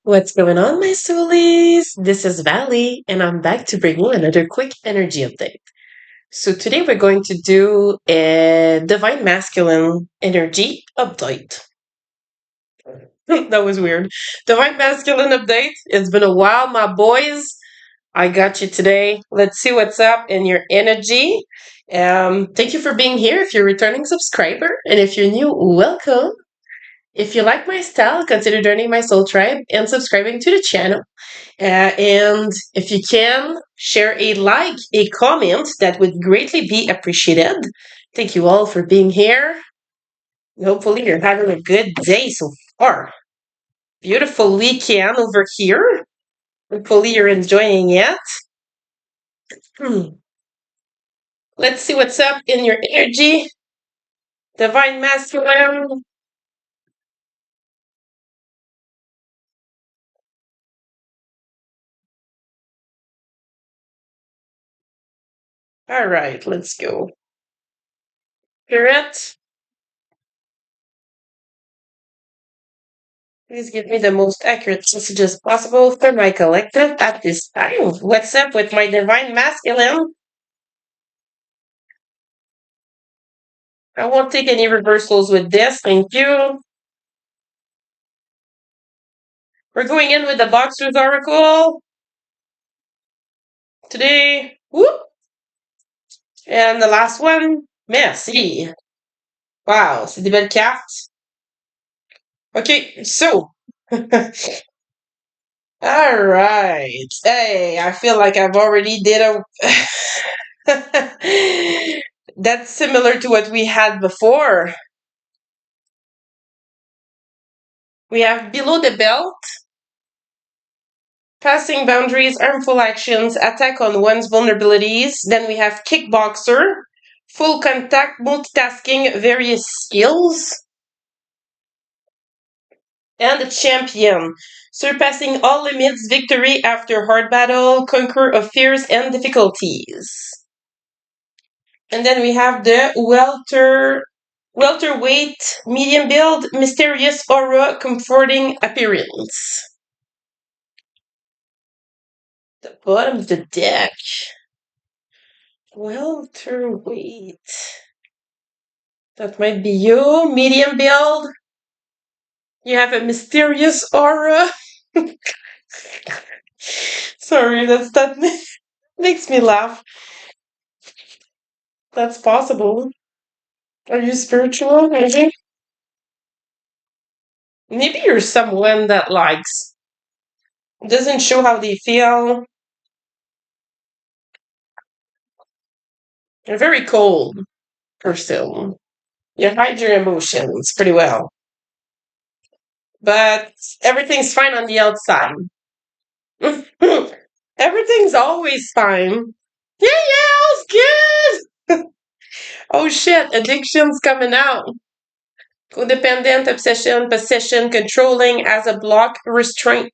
What's going on, my soulies? This is Valley, and I'm back to bring you another quick energy update. So, today we're going to do a Divine Masculine energy update. That was weird. Divine Masculine update. It's been a while, my boys. I got you today. Let's see what's up in your energy. Thank you for being here. If you're a returning subscriber, and if you're new, welcome. If you like my style, consider joining my soul tribe and subscribing to the channel. And if you can, share a like, a comment, that would greatly be appreciated. Thank you all for being here. Hopefully, you're having a good day so far. Beautiful weekend over here. Hopefully, you're enjoying it. Hmm. Let's see what's up in your energy. Divine Masculine. All right, let's go. Spirit, please give me the most accurate messages possible for my collective at this time. What's up with my Divine Masculine? I won't take any reversals with this. Thank you. We're going in with the Boxer's Oracle today. Whoop. And the last one, merci. Wow, c'est des belles cartes. Okay, so. All right. Hey, I feel like I've already did a. That's similar to what we had before. We have below the belt, passing boundaries, harmful actions, attack on one's vulnerabilities. Then we have kickboxer, full contact, multitasking, various skills. And the champion, surpassing all limits, victory after hard battle, conquer of fears and difficulties. And then we have the welterweight, medium build, mysterious aura, comforting appearance. The bottom of the deck. Welterweight. That might be you. Medium build. You have a mysterious aura. Sorry, that makes me laugh. That's possible. Are you spiritual? Maybe. Maybe you're someone that likes doesn't show how they feel. You're a very cold person. You hide your emotions pretty well. But everything's fine on the outside. Everything's always fine. Yeah, it's good. Oh shit, addiction's coming out. Codependent, obsession, possession, controlling as a block, restraint.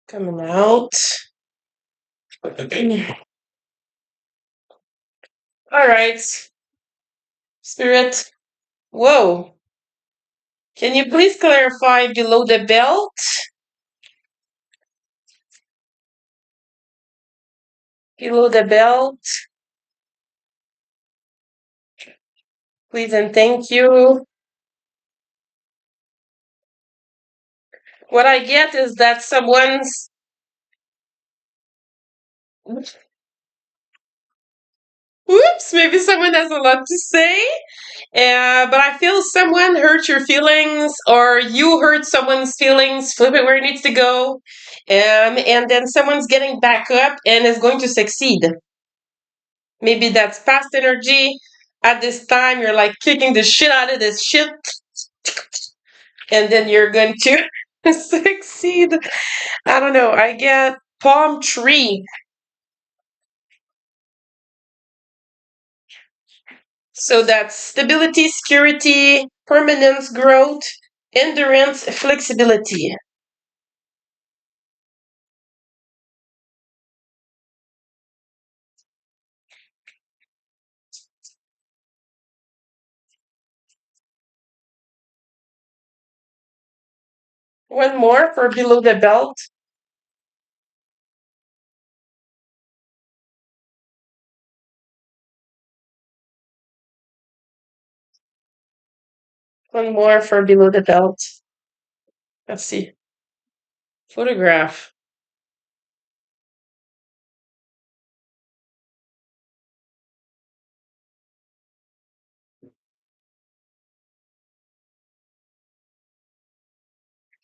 Coming out. All right. Spirit. Whoa. Can you please clarify below the belt? Below the belt. Please and thank you. What I get is that someone's. Oops, maybe someone has a lot to say. But I feel someone hurt your feelings, or you hurt someone's feelings, flip it where it needs to go. And then someone's getting back up and is going to succeed. Maybe that's past energy. At this time, you're like kicking the shit out of this shit. And then you're going to succeed. I don't know. I get palm tree. So that's stability, security, permanence, growth, endurance, flexibility. One more for below the belt. One more for below the belt. Let's see. Photograph.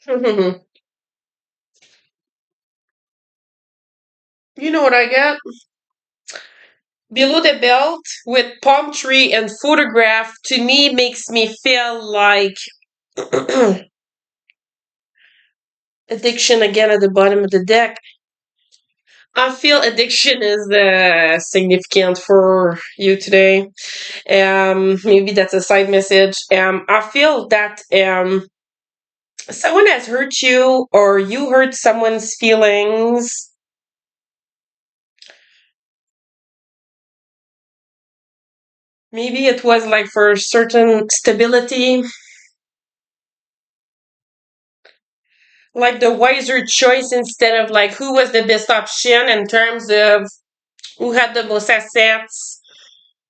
You know what I get? Below the belt with palm tree and photograph to me makes me feel like addiction again at the bottom of the deck. I feel addiction is significant for you today. Maybe that's a side message. I feel that someone has hurt you or you hurt someone's feelings. Maybe it was like for certain stability, like the wiser choice instead of like who was the best option in terms of who had the most assets,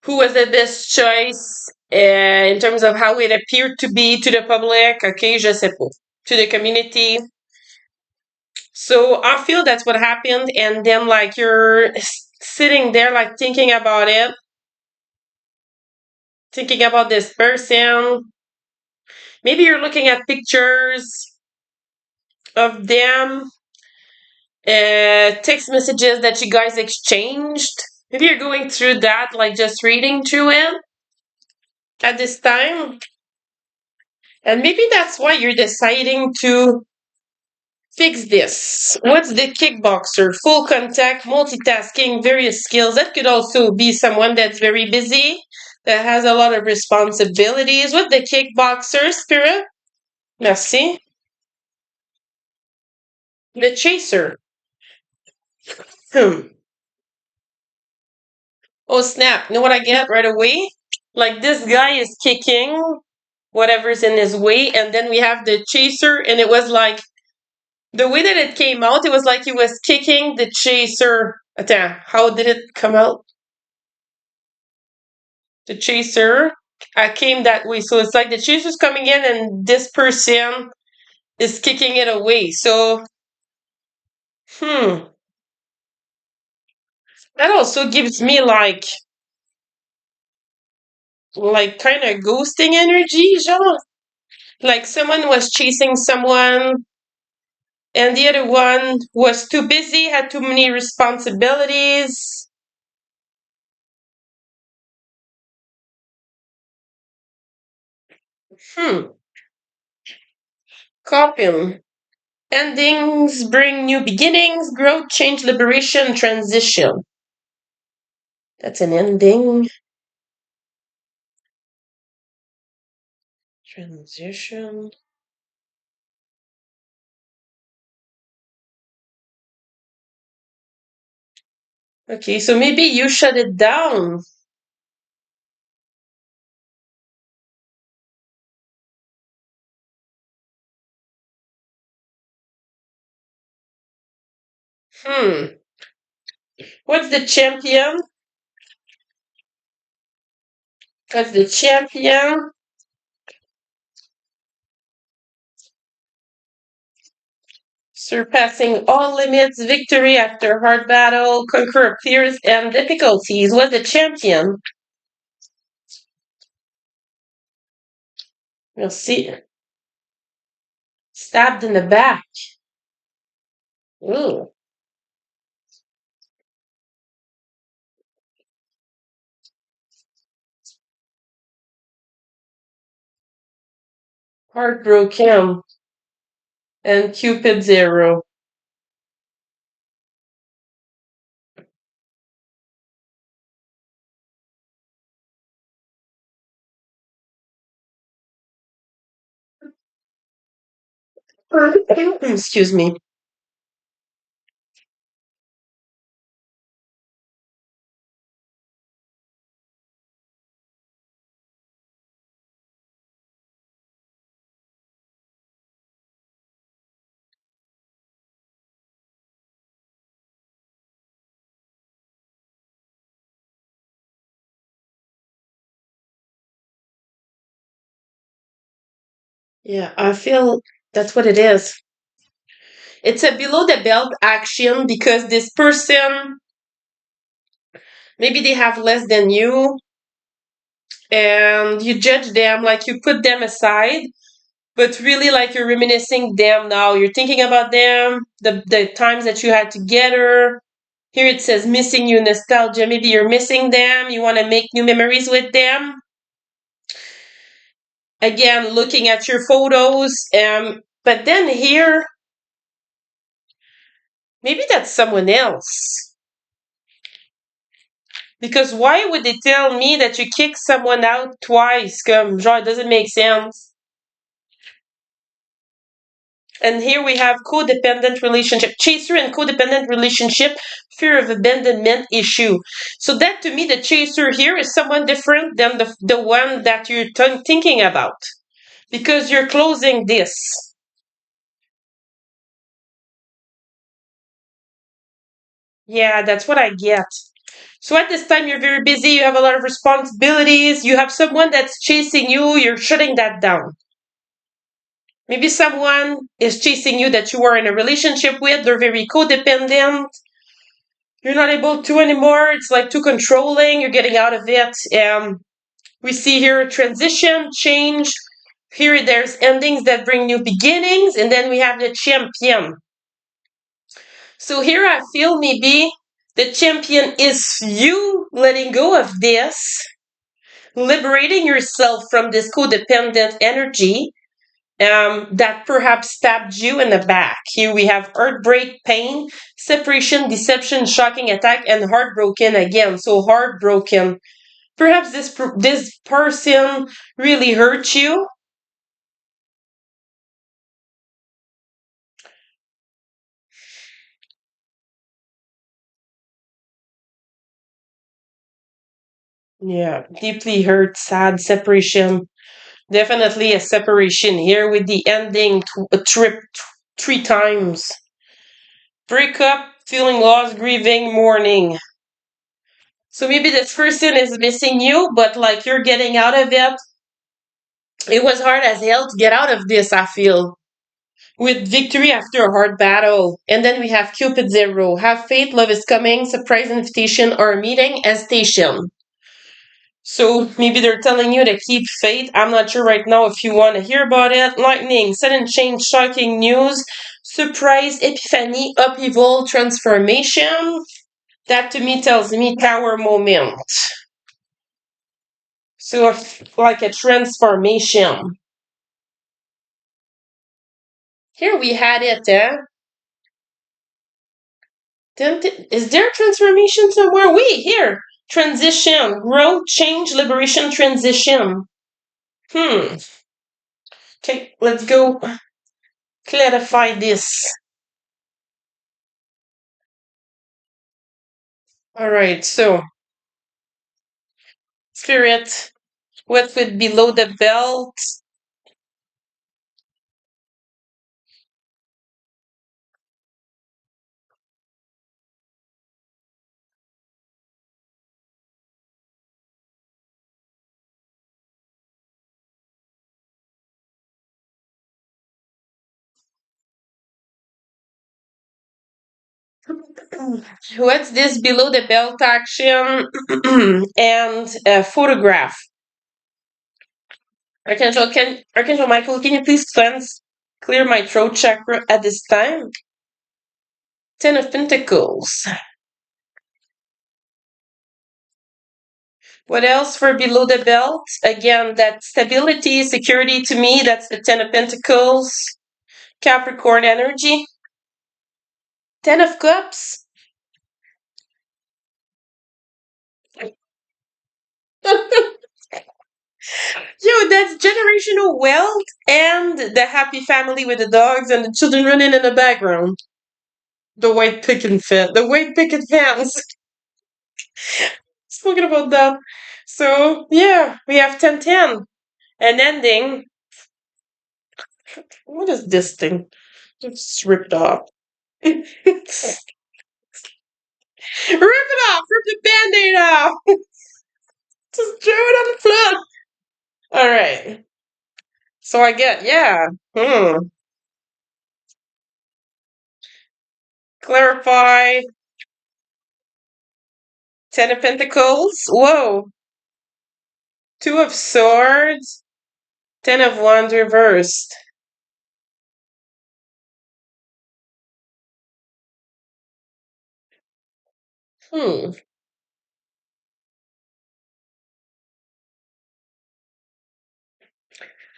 who was the best choice in terms of how it appeared to be to the public, okay, je sais pas, to the community. So I feel that's what happened, and then like you're sitting there like thinking about this person. Maybe you're looking at pictures of them, text messages that you guys exchanged. Maybe you're going through that, like just reading through it at this time. And maybe that's why you're deciding to fix this. What's the kickboxer? Full contact, multitasking, various skills. That could also be someone that's very busy, that has a lot of responsibilities. What the kickboxer, Spirit? Merci. The chaser. Hmm. Oh, snap. You know what I get right away? Like this guy is kicking whatever's in his way, and then we have the chaser, and it was like the way that it came out, it was like he was kicking the chaser. Attends, how did it come out? The chaser came that way. So it's like the chaser's coming in and this person is kicking it away. So, hmm. That also gives me like kind of ghosting energy, genre. Like someone was chasing someone and the other one was too busy, had too many responsibilities. Hmm. Copying. Endings bring new beginnings, growth, change, liberation, transition. That's an ending. Transition. Okay, so maybe you shut it down. Hmm. What's the champion? What's the champion? Surpassing all limits, victory after hard battle, conquer fears and difficulties. What's the champion? We'll see. Stabbed in the back. Ooh. Heartbroken. And Cupid Zero. Excuse me. Yeah, I feel that's what it is. It's a below the belt action because this person, maybe they have less than you, and you judge them, like you put them aside, but really like you're reminiscing them now. You're thinking about them, the times that you had together. Here it says missing you nostalgia. Maybe you're missing them. You want to make new memories with them. Again, looking at your photos. But then here, maybe that's someone else. Because why would they tell me that you kick someone out twice? Comme, genre, it doesn't make sense. And here we have codependent relationship, chaser and codependent relationship, fear of abandonment issue. So that to me, the chaser here is someone different than the one that you're thinking about. Because you're closing this. Yeah, that's what I get. So at this time, you're very busy, you have a lot of responsibilities, you have someone that's chasing you, you're shutting that down. Maybe someone is chasing you that you are in a relationship with, they're very codependent. You're not able to anymore, it's like too controlling, you're getting out of it. We see here transition, change. Here there's endings that bring new beginnings, and then we have the champion. So here I feel maybe the champion is you letting go of this, liberating yourself from this codependent energy that perhaps stabbed you in the back. Here we have heartbreak, pain, separation, deception, shocking attack, and heartbroken again. So heartbroken. Perhaps this person really hurt you. Yeah, deeply hurt, sad, separation. Definitely a separation here with the ending a trip three times. Breakup, feeling lost, grieving, mourning. So maybe this person is missing you, but like you're getting out of it. It was hard as hell to get out of this, I feel. With victory after a hard battle. And then we have Cupid Zero. Have faith, love is coming, surprise invitation or meeting as station. So maybe they're telling you to keep faith. I'm not sure right now if you want to hear about it. Lightning, sudden change, shocking news, surprise, epiphany, upheaval, transformation. That to me tells me power moment. So like a transformation. Here we had it, eh? Is there transformation somewhere? We here. Transition, growth, change, liberation, transition. Okay, let's go clarify this. All right, so spirit, what would below the belt? What's this below the belt action and a photograph? Archangel Michael, can you please clear my throat chakra at this time? Ten of Pentacles. What else for below the belt? Again, that stability, security to me, that's the Ten of Pentacles. Capricorn energy. Ten of Cups. Yo, that's generational wealth and the happy family with the dogs and the children running in the background. The white picket fence. Speaking about that. So, yeah, we have 1010. An ending. What is this thing? It's ripped off. Rip it off! Rip the band aid off! Just throw it on the floor! Alright. So I get, yeah. Hmm. Clarify. Ten of Pentacles. Whoa. Two of Swords. Ten of Wands reversed. Hmm.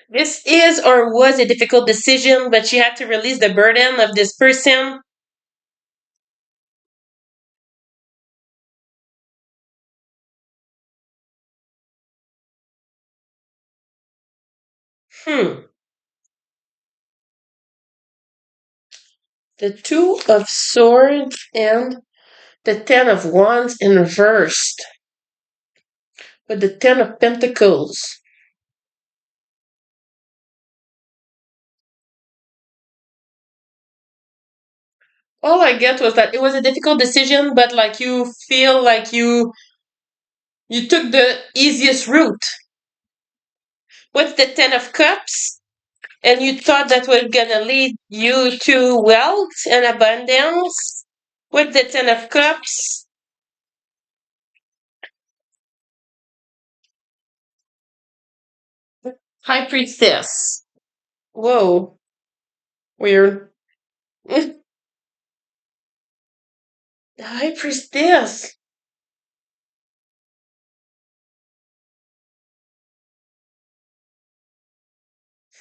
This is or was a difficult decision, but you had to release the burden of this person. Hmm. The Two of Swords and the Ten of Wands in reversed. With the Ten of Pentacles. All I get was that it was a difficult decision, but like you feel like you took the easiest route. What's the Ten of Cups? And you thought that was gonna lead you to wealth and abundance. With the Ten of Cups, High Priestess. Whoa, weird. The High Priestess.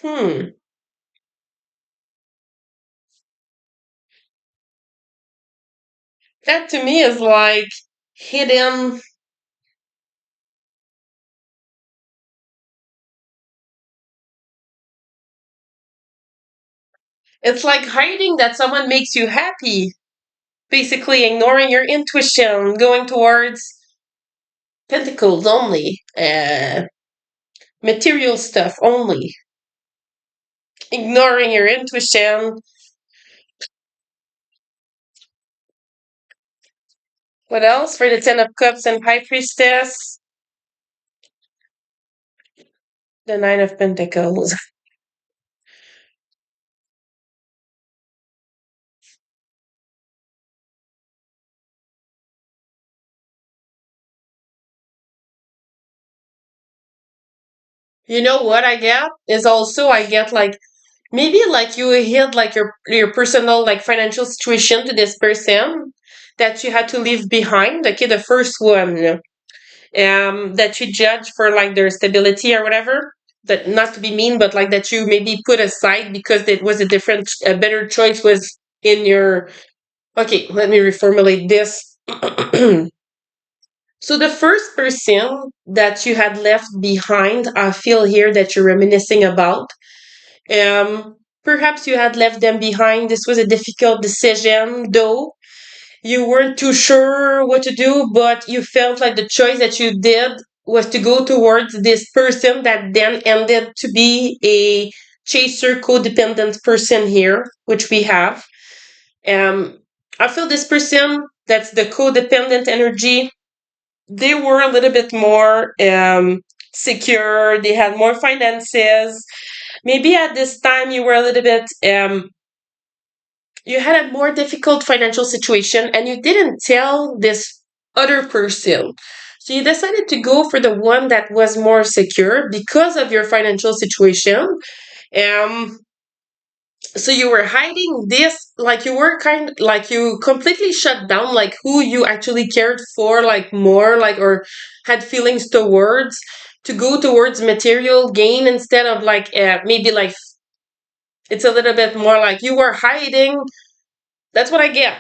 Hmm. That to me is like hidden. It's like hiding that someone makes you happy. Basically, ignoring your intuition, going towards pentacles only, material stuff only, ignoring your intuition. What else for the Ten of Cups and High Priestess? The Nine of Pentacles. You know what I get is also I get like maybe like you hid like your personal like financial situation to this person that you had to leave behind. Okay, the first one that you judge for like their stability or whatever. That not to be mean, but like that you maybe put aside because it was a better choice was in your. Okay, let me reformulate this. So the first person that you had left behind, I feel here that you're reminiscing about. Perhaps you had left them behind. This was a difficult decision, though you weren't too sure what to do, but you felt like the choice that you did was to go towards this person that then ended to be a chaser, codependent person here, which we have. Um, I feel this person that's the codependent energy. They were a little bit more secure. They had more finances. Maybe at this time you were a little bit you had a more difficult financial situation and you didn't tell this other person. So you decided to go for the one that was more secure because of your financial situation. Um, so you were hiding this, like you were kind like you completely shut down like who you actually cared for, like more like or had feelings towards to go towards material gain instead of like maybe like it's a little bit more like you were hiding. That's what I get.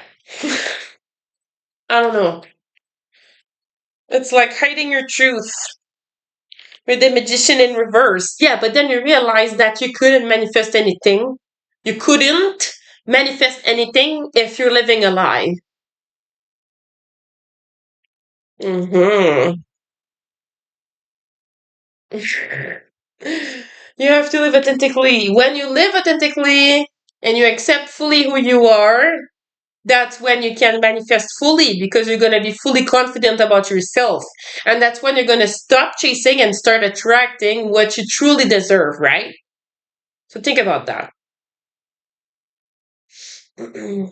I don't know. It's like hiding your truth with the magician in reverse. Yeah, but then you realize that you couldn't manifest anything. You couldn't manifest anything if you're living a lie. Mm-hmm. You have to live authentically. When you live authentically and you accept fully who you are, that's when you can manifest fully because you're going to be fully confident about yourself. And that's when you're going to stop chasing and start attracting what you truly deserve, right? So think about that. Then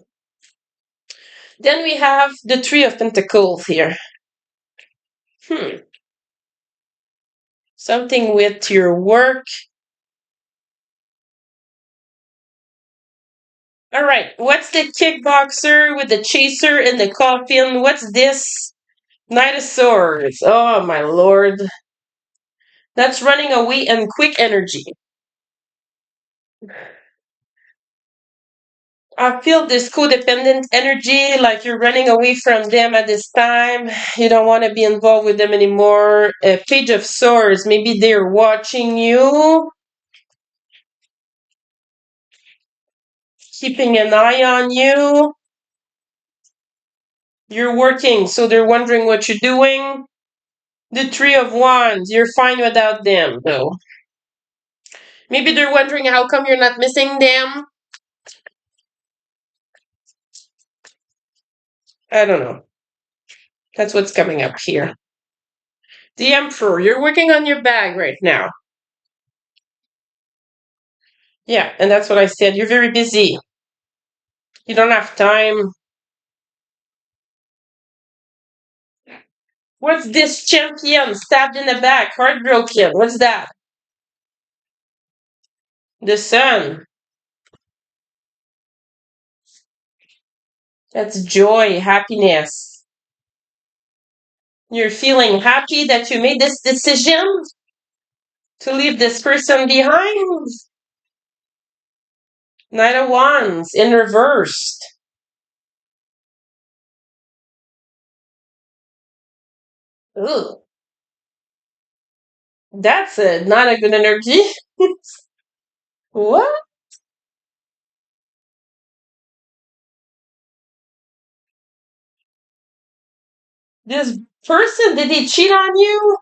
we have the Three of Pentacles here. Something with your work. All right. What's the kickboxer with the chaser in the coffin? What's this? Knight of Swords. Oh, my lord. That's running away and quick energy. I feel this codependent energy, like you're running away from them at this time. You don't want to be involved with them anymore. Page of Swords. Maybe they're watching you, keeping an eye on you. You're working, so they're wondering what you're doing. The Three of Wands. You're fine without them, though. Maybe they're wondering how come you're not missing them. I don't know. That's what's coming up here. The Emperor. You're working on your bag right now. Yeah, and that's what I said. You're very busy. You don't have time. What's this champion? Stabbed in the back, heartbroken. What's that? The Sun. That's joy, happiness. You're feeling happy that you made this decision to leave this person behind. Knight of Wands in reversed. Ooh. That's not a good energy. What? This person, did he cheat on you?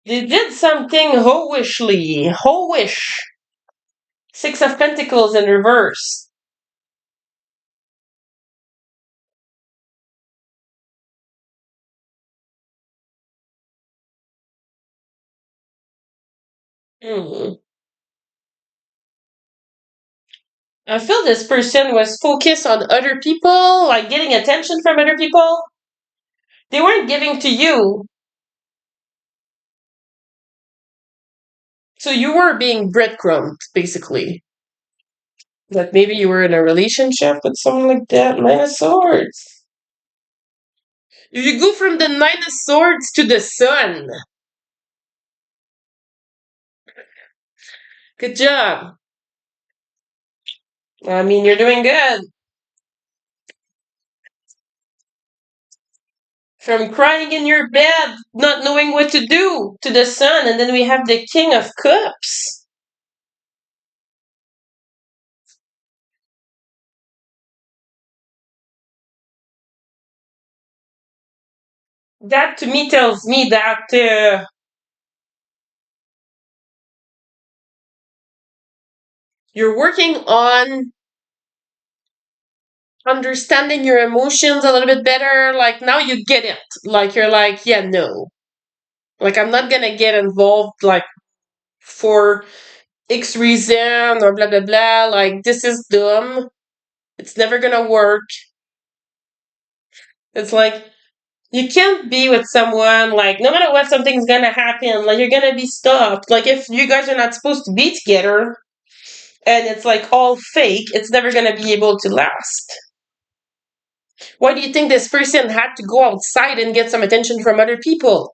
They did something hoishly. Hoish. Six of Pentacles in reverse. I feel this person was focused on other people, like getting attention from other people. They weren't giving to you. So you were being breadcrumbed, basically. That maybe you were in a relationship with someone like that. Nine of Swords. You go from the Nine of Swords to the Sun. Good job. I mean, you're doing good. From crying in your bed, not knowing what to do, to the Sun, and then we have the King of Cups. That to me tells me that you're working on understanding your emotions a little bit better. Like now you get it. Like you're like, yeah, no. Like I'm not gonna get involved like for X reason or blah blah blah. Like this is dumb. It's never gonna work. It's like you can't be with someone like no matter what something's gonna happen, like you're gonna be stopped. Like if you guys are not supposed to be together and it's like all fake, it's never gonna be able to last. Why do you think this person had to go outside and get some attention from other people?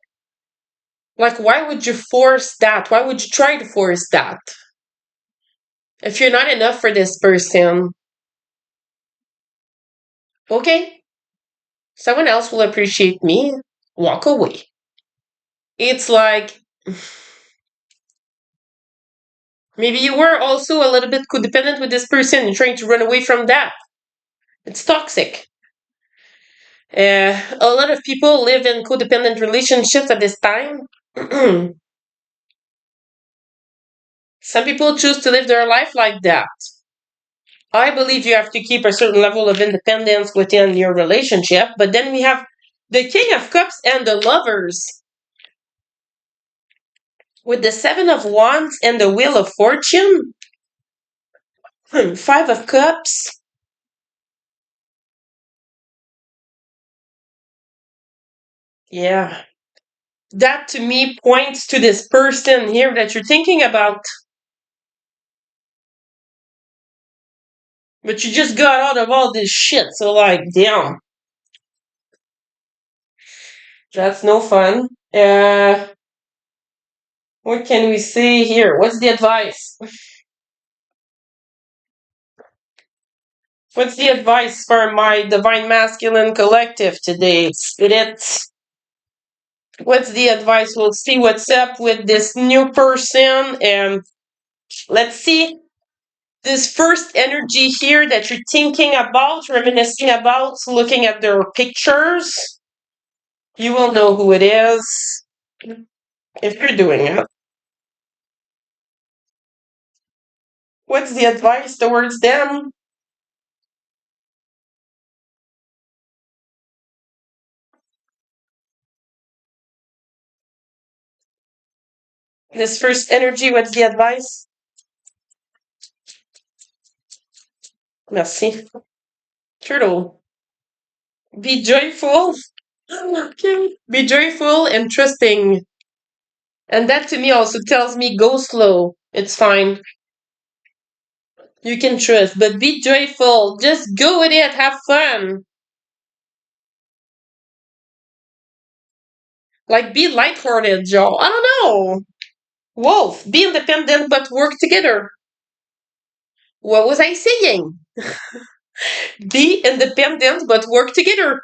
Like, why would you force that? Why would you try to force that? If you're not enough for this person, okay, someone else will appreciate me. Walk away. It's like, maybe you were also a little bit codependent with this person. You're trying to run away from that. It's toxic. A lot of people live in codependent relationships at this time. Some people choose to live their life like that. I believe you have to keep a certain level of independence within your relationship, but then we have the King of Cups and the Lovers. With the Seven of Wands and the Wheel of Fortune. Five of Cups. Yeah. That to me points to this person here that you're thinking about. But you just got out of all this shit, so like, damn. That's no fun. What can we say here? What's the advice? What's the advice for my Divine Masculine collective today? Spirit. What's the advice? We'll see what's up with this new person, and let's see this first energy here that you're thinking about, reminiscing about, looking at their pictures. You will know who it is if you're doing it. What's the advice towards them? This first energy, what's the advice? Merci. Turtle. Be joyful. Okay. Be joyful and trusting. And that to me also tells me go slow. It's fine. You can trust, but be joyful. Just go with it. Have fun. Like be lighthearted, Joe. I don't know. Wolf. Be independent but work together. What was I saying? Be independent but work together.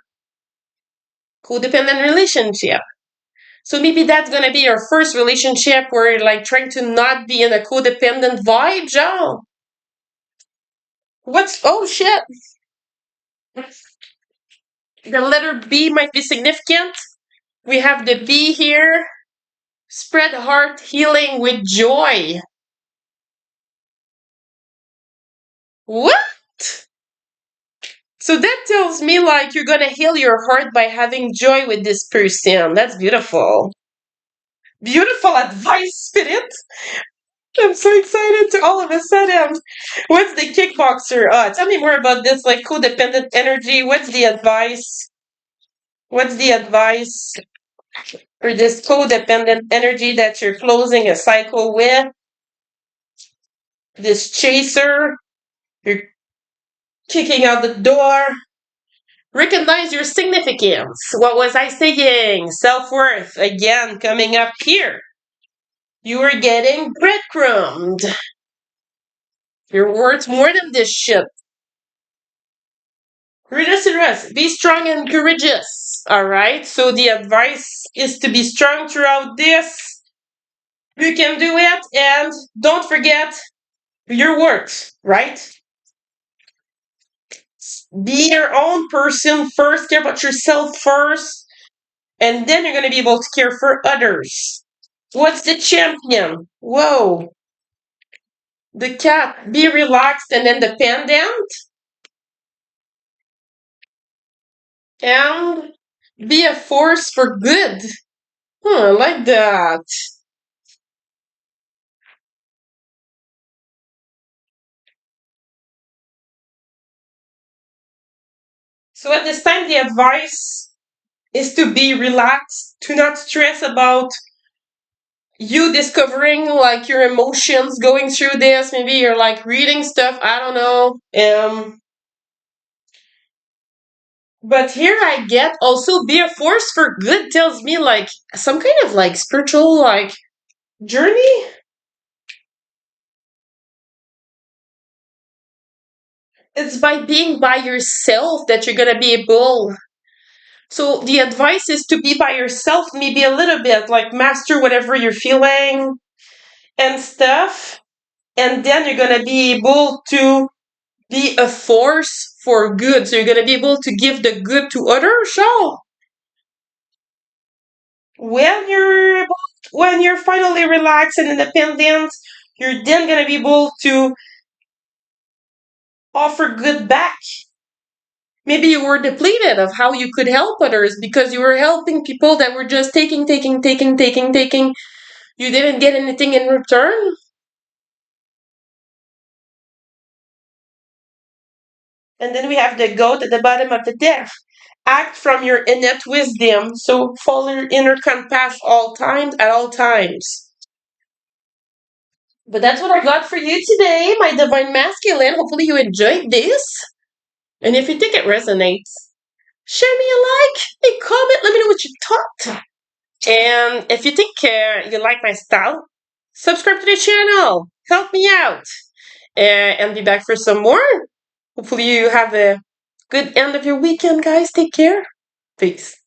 Codependent relationship. So maybe that's gonna be your first relationship where you're like trying to not be in a codependent vibe, Joe. What's oh shit? The letter B might be significant. We have the B here. Spread heart healing with joy. What? So that tells me like you're gonna heal your heart by having joy with this person. That's beautiful. Beautiful advice, Spirit. I'm so excited to all of a sudden. What's the kickboxer? Tell me more about this like codependent energy. What's the advice? What's the advice for this codependent energy that you're closing a cycle with? This chaser, you're kicking out the door. Recognize your significance. What was I saying? Self-worth. Again, coming up here. You are getting breadcrumbed. You're worth more than this shit. Rhinoceros, be strong and courageous. Alright, so the advice is to be strong throughout this. You can do it, and don't forget your worth, right? Be your own person first, care about yourself first, and then you're going to be able to care for others. What's the champion? Whoa. The cat, be relaxed and independent, and be a force for good. I like that. So at this time, the advice is to be relaxed, to not stress about you discovering like your emotions going through this. Maybe you're like reading stuff, I don't know. But here I get also be a force for good tells me like some kind of like spiritual like journey. It's by being by yourself that you're gonna be able. So the advice is to be by yourself, maybe a little bit, like master whatever you're feeling and stuff. And then you're gonna be able to be a force for good. So you're gonna be able to give the good to others. So when you're finally relaxed and independent, you're then gonna be able to offer good back. Maybe you were depleted of how you could help others because you were helping people that were just taking, You didn't get anything in return? And then we have the goat at the bottom of the deck. Act from your innate wisdom, so follow your inner compass all times at all times. But that's what I got for you today, my divine masculine. Hopefully you enjoyed this. And if you think it resonates, share me a like, a comment, let me know what you thought. And if you think you like my style, subscribe to the channel. Help me out. And be back for some more. Hopefully you have a good end of your weekend, guys. Take care. Peace.